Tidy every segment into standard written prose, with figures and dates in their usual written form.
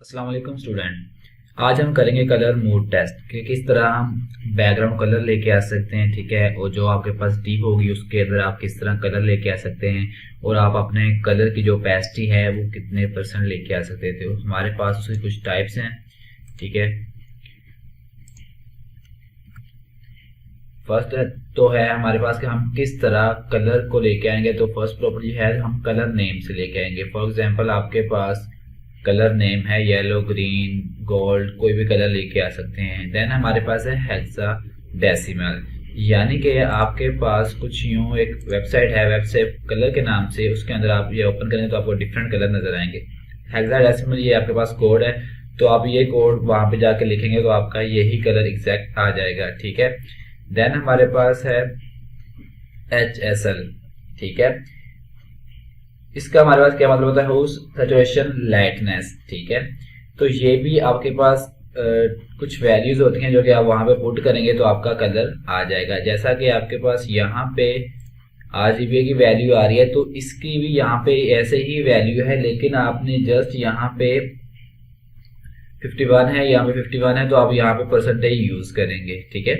अस्सलाम वालेकुम स्टूडेंट। आज हम करेंगे कलर मूड टेस्ट कि किस तरह हम बैकग्राउंड कलर लेके आ सकते हैं। ठीक है, और जो आपके पास टीप होगी उसके अंदर आप किस तरह कलर लेके आ सकते हैं और आप अपने कलर की जो ओपेसिटी है वो कितने परसेंट लेके आ सकते थे। हमारे पास उसकी कुछ टाइप्स हैं। ठीक है, फर्स्ट तो है हमारे पास कि हम किस तरह कलर को लेके आएंगे। तो फर्स्ट प्रॉपर्टी है हम कलर नेम से लेके आएंगे। फॉर एग्जांपल आपके पास कलर नेम है येलो, ग्रीन, गोल्ड, कोई भी कलर लेके आ सकते हैं। देन हमारे पास है हेक्सा डेसिमल, यानी कि आपके पास कुछ यूं एक वेबसाइट है, वेबसाइट कलर के नाम से, उसके अंदर आप ये ओपन करेंगे तो आपको डिफरेंट कलर नजर आएंगे। हेक्सा डेसिमल ये आपके पास कोड है, तो आप ये कोड वहां पे जाके लिखेंगे तो आपका यही कलर एग्जैक्ट आ जाएगा। ठीक है, देन हमारे पास है HSL। ठीक है, इसका हमारे पास क्या मतलब होता है, हुज सैचुरेशन लाइटनेस। ठीक है, तो ये भी आपके पास कुछ वैल्यूज होती हैं जो कि आप वहां पे पुट करेंगे तो आपका कलर आ जाएगा। जैसा कि आपके पास यहाँ पे RGB की वैल्यू आ रही है तो इसकी भी यहाँ पे ऐसे ही वैल्यू है, लेकिन आपने जस्ट यहाँ पे 51 है, यहाँ पे 51 है तो आप यहाँ पे परसेंटेज यूज करेंगे। ठीक है,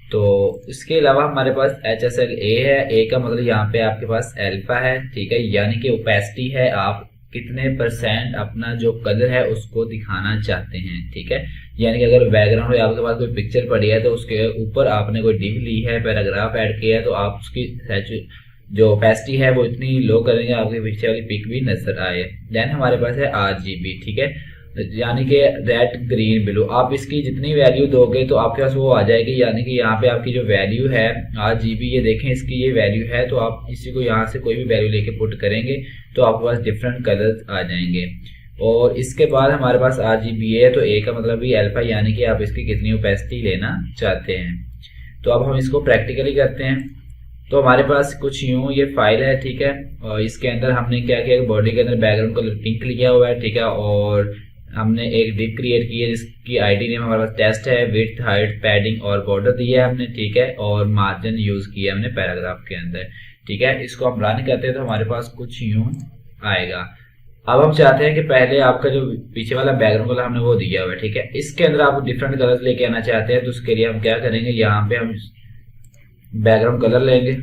तो इसके अलावा हमारे पास HSLA है। ए का मतलब यहाँ पे आपके पास अल्फा है। ठीक है, यानी कि ओपेसिटी है, आप कितने परसेंट अपना जो कलर है उसको दिखाना चाहते हैं। ठीक है, यानी कि अगर बैकग्राउंड में आपके पास कोई पिक्चर पड़ी है तो उसके ऊपर आपने कोई डिव ली है, पैराग्राफ ऐड किया है, तो आप उसकी जो ओपेसिटी है वो इतनी लो करेंगे आपके पीछे वाली पिक भी नजर आए। देन हमारे पास है RGB। ठीक है, यानी कि रेड, ग्रीन, ब्लू, आप इसकी जितनी वैल्यू दोगे तो आपके पास वो आ जाएगी। यानी कि यहाँ पे आपकी जो वैल्यू है RGB, ये देखें इसकी ये वैल्यू है, तो आप इसी को यहाँ से कोई भी वैल्यू लेके पुट करेंगे तो आपके पास डिफरेंट कलर्स आ जाएंगे। और इसके बाद हमारे पास RGB है, तो ए का मतलब भी अल्फा, यानी कि आप इसकी कितनी ओपेसिटी लेना चाहते हैं। तो अब हम इसको प्रैक्टिकली करते हैं। तो हमारे पास कुछ यूं ये फाइल है। ठीक है, और इसके अंदर हमने क्या किया, बॉडी के अंदर बैकग्राउंड कलर पिंक लिया हुआ है। ठीक है, और हमने एक डिव क्रिएट की है जिसकी आईडी नेम हमारे पास टेस्ट है। विड्थ, हाइट, पैडिंग और बॉर्डर दिया है हमने। ठीक है, और मार्जिन यूज किया हमने पैराग्राफ के अंदर। ठीक है, इसको हम रन करते हैं तो हमारे पास कुछ यूं आएगा। अब हम चाहते हैं कि पहले आपका जो पीछे वाला बैकग्राउंड कलर हमने वो दिया हुआ है। ठीक है, इसके अंदर आप डिफरेंट कलर्स लेके आना चाहते हैं तो उसके लिए हम क्या करेंगे, यहाँ पे हम बैकग्राउंड कलर लेंगे।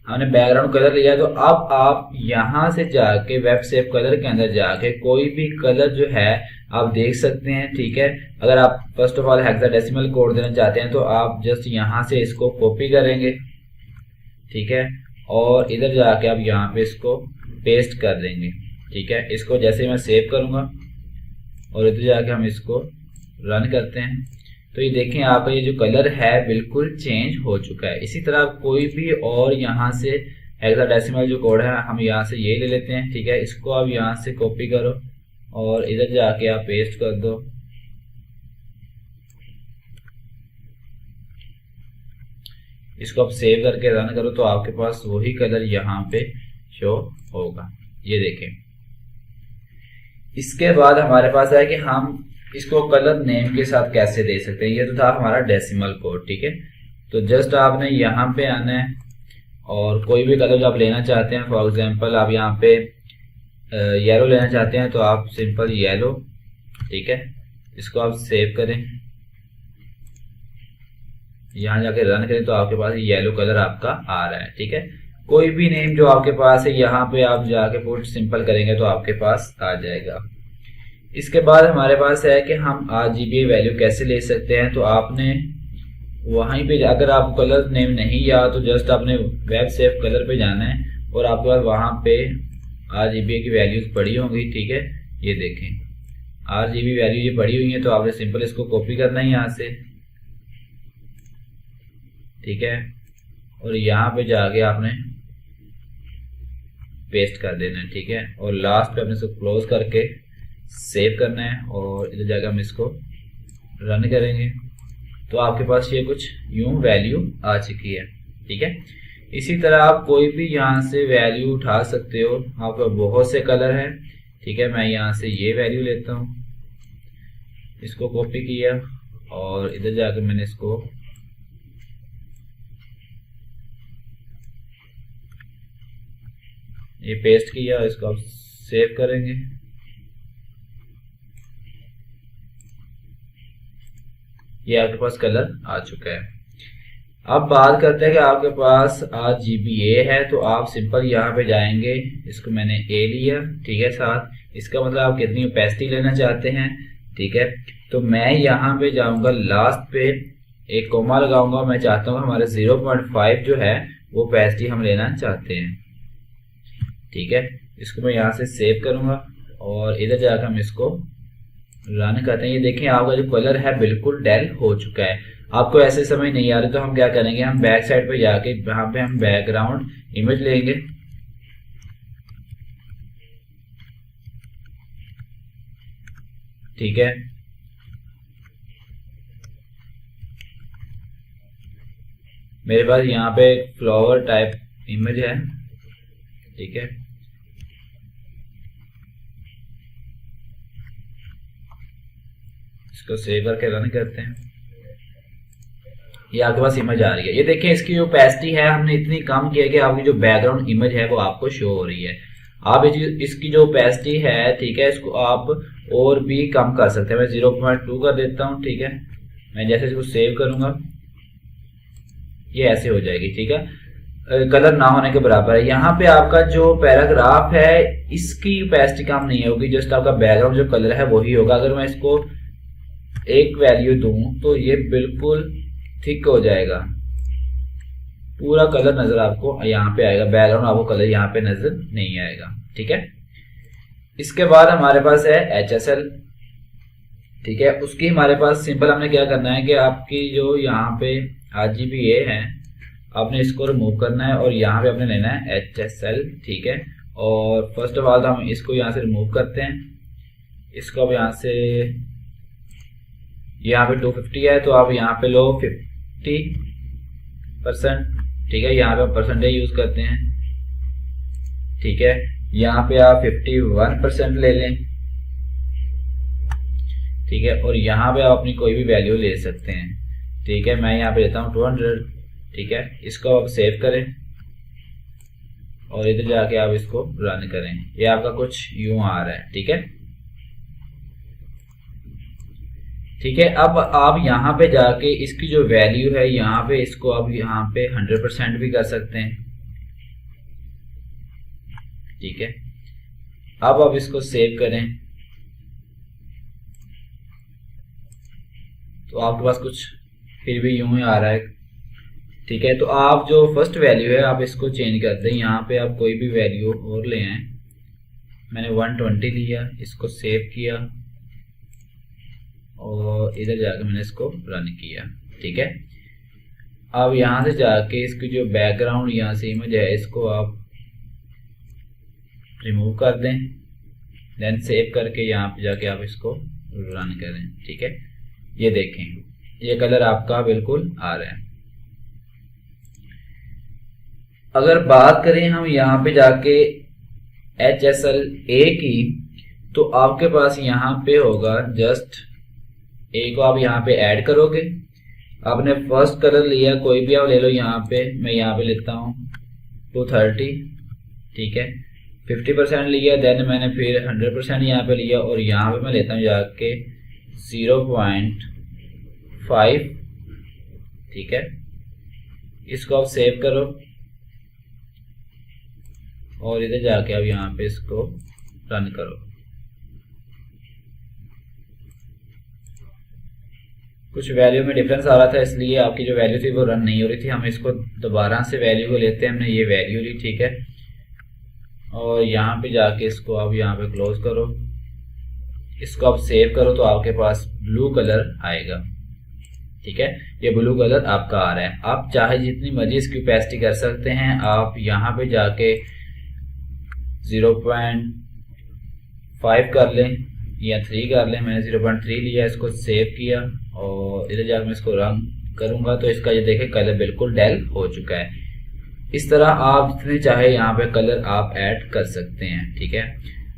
हमने बैकग्राउंड कलर लिया तो अब आप यहां से जाके वेब सेव कलर के अंदर जाके कोई भी कलर जो है आप देख सकते हैं। ठीक है, अगर आप first of all hexadecimal code देना चाहते हैं तो आप जस्ट यहां से इसको कॉपी करेंगे। ठीक है, और इधर जाके आप यहाँ पे इसको पेस्ट कर देंगे। ठीक है, इसको जैसे मैं सेव करूंगा और इधर जाके हम इसको रन करते हैं तो ये देखें आपका ये जो कलर है बिल्कुल चेंज हो चुका है। इसी तरह कोई भी और यहाँ से हेक्साडेसिमल जो कोड है हम यहाँ से ये ले लेते हैं। ठीक है, इसको आप यहाँ से कॉपी करो और इधर जाके आप पेस्ट कर दो। इसको आप सेव करके रन करो तो आपके पास वही कलर यहाँ पे शो होगा। ये देखें। इसके बाद हमारे पास है कि हम इसको कलर नेम के साथ कैसे दे सकते हैं। ये तो था हमारा डेसिमल कोड। ठीक है, तो जस्ट आपने यहाँ पे आना है और कोई भी कलर जो आप लेना चाहते हैं, फॉर एग्जांपल आप यहाँ पे येलो लेना चाहते हैं तो आप सिंपल येलो। ठीक है, इसको आप सेव करें, यहाँ जाके रन करें तो आपके पास येलो कलर आपका आ रहा है। ठीक है, कोई भी नेम जो आपके पास है यहाँ पे आप जाके पुट सिंपल करेंगे तो आपके पास आ जाएगा। इसके बाद हमारे पास है कि हम RGB वैल्यू कैसे ले सकते हैं। तो आपने वहीं पे अगर आप कलर नेम नहीं याद तो जस्ट आपने वेब सेव कलर पे जाना है और आपके पास वहां पे RGB की वैल्यूज पड़ी होंगी। ठीक है, ये देखें RGB वैल्यू ये पड़ी हुई है तो आपने सिंपल इसको कॉपी करना है यहाँ से। ठीक है, और यहाँ पे जाके आपने पेस्ट कर देना है। ठीक है, और लास्ट पे आपने इसको क्लोज करके सेव करना है और इधर जाकर हम इसको रन करेंगे तो आपके पास ये कुछ यूं वैल्यू आ चुकी है। ठीक है, इसी तरह आप कोई भी यहाँ से वैल्यू उठा सकते हो। आपके पास बहुत से कलर हैं। ठीक है, मैं यहाँ से ये वैल्यू लेता हूँ, इसको कॉपी किया और इधर जाकर मैंने इसको ये पेस्ट किया, इसको अब सेव करेंगे। ये आपके पास कलर आ चुका है। अब बात करते हैं कि आपके पास RGBA है, तो आप सिंपल यहाँ पे जाएंगे, इसको मैंने A लिया, ठीक है, साथ इसका मतलब आप कितनी ओपेसिटी लेना चाहते हैं, ठीक है। तो मैं यहाँ पे जाऊंगा, लास्ट पे एक कोमा लगाऊंगा, मैं चाहता हूँ हमारे 0.5 जो है वो ओपेसिटी हम लेना चाहते हैं, ठीक है। इसको मैं यहाँ से सेव करूंगा और इधर जाकर हम इसको रन करते हैं। ये देखें आपका जो कलर है बिल्कुल डल हो चुका है। आपको ऐसे समझ नहीं आ रही तो हम क्या करेंगे, हम बैक साइड पे जाके यहाँ पे हम बैकग्राउंड इमेज लेंगे, ठीक है। मेरे पास यहाँ पे एक फ्लावर टाइप इमेज है, ठीक है। इसको सेव करके रन करते हैं। ये आपके पास इमेज आ रही है। ये देखिए इसकी जो ओपेसिटी है हमने इतनी कम की है कि आपकी जो बैकग्राउंड इमेज है वो आपको शो हो रही है। आप इसकी जो ओपेसिटी है, ठीक है, इसको आप और भी कम कर सकते हैं। मैं 0.2 कर देता हूँ, ठीक है। मैं जैसे इसको सेव करूंगा ये ऐसे हो जाएगी, ठीक है। कलर ना होने के बराबर है। यहाँ पे आपका जो पैराग्राफ है इसकी ओपेसिटी कम नहीं होगी, जस्ट आपका बैकग्राउंड जो कलर है वही होगा। अगर मैं इसको एक वैल्यू दूं तो ये बिल्कुल थिक हो जाएगा, पूरा कलर नजर आपको यहाँ पे आएगा, बैकग्राउंड आपको कलर यहाँ पे नजर नहीं आएगा, ठीक है। इसके बाद हमारे पास है HSL, ठीक है। उसकी हमारे पास सिंपल हमने क्या करना है कि आपकी जो यहाँ पे RGBA है आपने इसको रिमूव करना है और यहाँ पे आपने लेना है HSL, ठीक है। और फर्स्ट ऑफ ऑल हम इसको यहाँ से रिमूव करते हैं। इसको अब यहाँ से, यहाँ पे 250 है तो आप यहाँ पे लो 50%, ठीक है। यहाँ पे आप परसेंटेज यूज करते हैं, ठीक है। यहाँ पे आप 51% ले लें, ठीक है। और यहाँ पे आप अपनी कोई भी वैल्यू ले सकते हैं, ठीक है। मैं यहाँ पे लेता हूँ 200, ठीक है। इसको आप सेव करें और इधर जाके आप इसको रन करें। ये आपका कुछ यूं आ रहा है, ठीक है, ठीक है। अब आप यहाँ पे जाके इसकी जो वैल्यू है यहाँ पे इसको आप यहाँ पे 100% भी कर सकते हैं, ठीक है। अब आप इसको सेव करें तो आपके पास कुछ फिर भी यूं ही आ रहा है, ठीक है। तो आप जो फर्स्ट वैल्यू है आप इसको चेंज कर दें, यहाँ पे आप कोई भी वैल्यू और ले आए। मैंने 120 लिया, इसको सेव किया और इधर जाके मैंने इसको रन किया, ठीक है। अब यहाँ से जाके इसकी जो बैकग्राउंड यहाँ से इमेज है इसको आप रिमूव कर दें, देन सेव करके यहाँ पे जाके आप इसको रन करें, ठीक है। ये देखें ये कलर आपका बिल्कुल आ रहा है। अगर बात करें हम यहाँ पे जाके HSLA की, तो आपके पास यहाँ पे होगा जस्ट A को आप यहाँ पे ऐड करोगे। आपने फर्स्ट कलर लिया, कोई भी आप ले लो, यहाँ पे मैं यहाँ पे लेता हूँ 230, ठीक है। 50% लिया, देन मैंने फिर 100% यहाँ पे लिया और यहाँ पे मैं लेता हूँ जाके 0.5, ठीक है। इसको आप सेव करो और इधर जाके आप यहाँ पे इसको रन करो। कुछ वैल्यू में डिफरेंस आ रहा था इसलिए आपकी जो वैल्यू थी वो रन नहीं हो रही थी। हम इसको दोबारा से वैल्यू को लेते हैं, हमने ये वैल्यू ली, ठीक है। और यहाँ पे जाके इसको आप यहाँ पे क्लोज करो, इसको आप सेव करो तो आपके पास ब्लू कलर आएगा, ठीक है। ये ब्लू कलर आपका आ रहा है। आप चाहे जितनी मर्जी इसकी ओपेसिटी कर सकते हैं। आप यहाँ पे जाके 0.5 कर लें या 3 कर लें। मैंने 0.3 लिया, इसको सेव किया और इधर जाकर मैं इसको रन करूंगा तो इसका ये देखें कलर बिल्कुल डल हो चुका है। इस तरह आप जितने चाहे यहाँ पे कलर आप ऐड कर सकते हैं, ठीक है।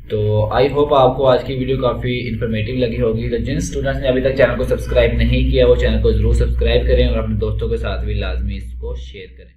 तो आई होप आपको आज की वीडियो काफ़ी इन्फॉर्मेटिव लगी होगी। तो जिन स्टूडेंट्स ने अभी तक चैनल को सब्सक्राइब नहीं किया वो चैनल को जरूर सब्सक्राइब करें और अपने दोस्तों के साथ भी लाजमी इसको शेयर करें।